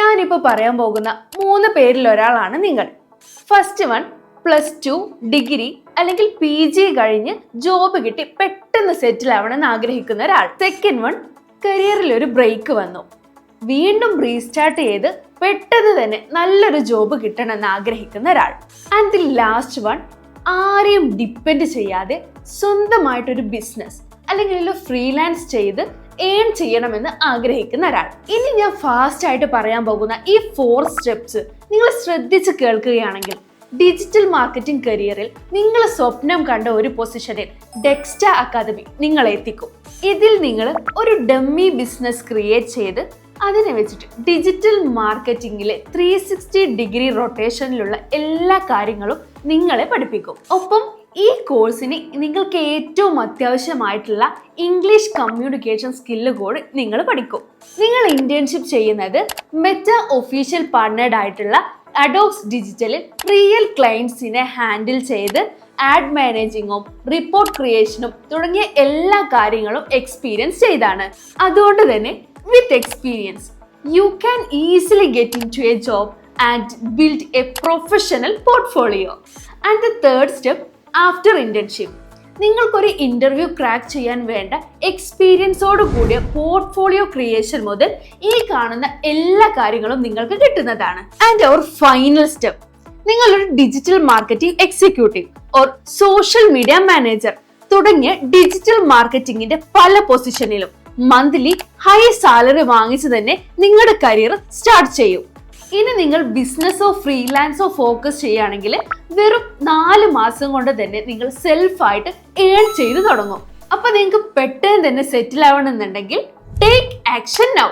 ഞാനിപ്പോൾ പറയാൻ പോകുന്ന 3 പേരിൽ ഒരാളാണ് നിങ്ങൾ. ഫസ്റ്റ് വൺ, +2 ഡിഗ്രി അല്ലെങ്കിൽ PG കഴിഞ്ഞ് ജോബ് കിട്ടി പെട്ടെന്ന് സെറ്റിൽ ആവണമെന്ന് ആഗ്രഹിക്കുന്ന ഒരാൾ. സെക്കൻഡ് വൺ, കരിയറിൽ ഒരു ബ്രേക്ക് വന്നു, വീണ്ടും റീസ്റ്റാർട്ട് ചെയ്ത് പെട്ടെന്ന് തന്നെ നല്ലൊരു ജോബ് കിട്ടണമെന്ന് ആഗ്രഹിക്കുന്ന ഒരാൾ. ആൻഡ് ദി ലാസ്റ്റ് വൺ, ആരെയും ഡിപ്പെൻഡ് ചെയ്യാതെ സ്വന്തമായിട്ടൊരു ബിസിനസ് അല്ലെങ്കിൽ ഫ്രീലാൻസ് ചെയ്ത് ഏൺ ചെയ്യണമെന്ന് ആഗ്രഹിക്കുന്ന ഒരാൾ. ഇനി ഞാൻ ഫാസ്റ്റ് ആയിട്ട് പറയാൻ പോകുന്ന ഈ 4 സ്റ്റെപ്സ് നിങ്ങൾ ശ്രദ്ധിച്ച് കേൾക്കുകയാണെങ്കിൽ ഡിജിറ്റൽ മാർക്കറ്റിംഗ് കരിയറിൽ നിങ്ങൾ സ്വപ്നം കണ്ട ഒരു പൊസിഷനിൽ ഡെക്സ്റ്റ അക്കാദമി നിങ്ങളെ എത്തിക്കും. ഇതിൽ നിങ്ങൾ ഒരു ഡമ്മി ബിസിനസ് ക്രിയേറ്റ് ചെയ്ത് അതിനെ വെച്ചിട്ട് ഡിജിറ്റൽ മാർക്കറ്റിംഗിലെ 360 ഡിഗ്രി റൊട്ടേഷനിലുള്ള എല്ലാ കാര്യങ്ങളും നിങ്ങളെ പഠിപ്പിക്കും. ഒപ്പം ഈ കോഴ്സിന് നിങ്ങൾക്ക് ഏറ്റവും അത്യാവശ്യമായിട്ടുള്ള ഇംഗ്ലീഷ് കമ്മ്യൂണിക്കേഷൻ സ്കില്ല് കൂടി നിങ്ങൾ പഠിക്കും. നിങ്ങൾ ഇന്റേൺഷിപ്പ് ചെയ്യുന്നത് മെറ്റ ഒഫീഷ്യൽ പാർട്ട്നേർഡ് ആയിട്ടുള്ള അഡോക്സ് ഡിജിറ്റലിൽ റിയൽ ക്ലയൻസിനെ ഹാൻഡിൽ ചെയ്ത് ആഡ് മാനേജിങ്ങും റിപ്പോർട്ട് ക്രിയേഷനും തുടങ്ങിയ എല്ലാ കാര്യങ്ങളും എക്സ്പീരിയൻസ് ചെയ്താണ്. അതുകൊണ്ട് തന്നെ with experience you can easily get into a job and build a professional portfolio. And the third step, after internship നിങ്ങൾക്കൊരു ഇന്റർവ്യൂ ക്രാക്ക് ചെയ്യാൻ വേണ്ട എക്സ്പീരിയൻസോട് കൂടിയ പോർട്ട്ഫോളിയോ ക്രിയേഷൻ മുതൽ ഈ കാണുന്ന എല്ലാ കാര്യങ്ങളും നിങ്ങൾക്ക് കിട്ടുന്നതാണ്. ആൻഡ് അവർ ഫൈനൽ സ്റ്റെപ്പ്, നിങ്ങളൊരു digital marketing executive or social media manager തുടങ്ങിയ ഡിജിറ്റൽ മാർക്കറ്റിംഗിന്റെ പല പൊസിഷനിലും മന്ത്ലി ഹൈ സാലറി വാങ്ങിച്ച് തന്നെ നിങ്ങളുടെ കരിയർ സ്റ്റാർട്ട് ചെയ്യും. ഇനി നിങ്ങൾ ബിസിനസ്സോ ഫ്രീലാൻസോ ഫോക്കസ് ചെയ്യുകയാണെങ്കിൽ വെറും 4 മാസം കൊണ്ട് തന്നെ നിങ്ങൾ സെൽഫായിട്ട് ഏൺ ചെയ്ത് തുടങ്ങും. അപ്പൊ നിങ്ങൾക്ക് പെട്ടെന്ന് തന്നെ സെറ്റിൽ ആവണമെന്നുണ്ടെങ്കിൽ ടേക്ക് ആക്ഷൻ നൗ.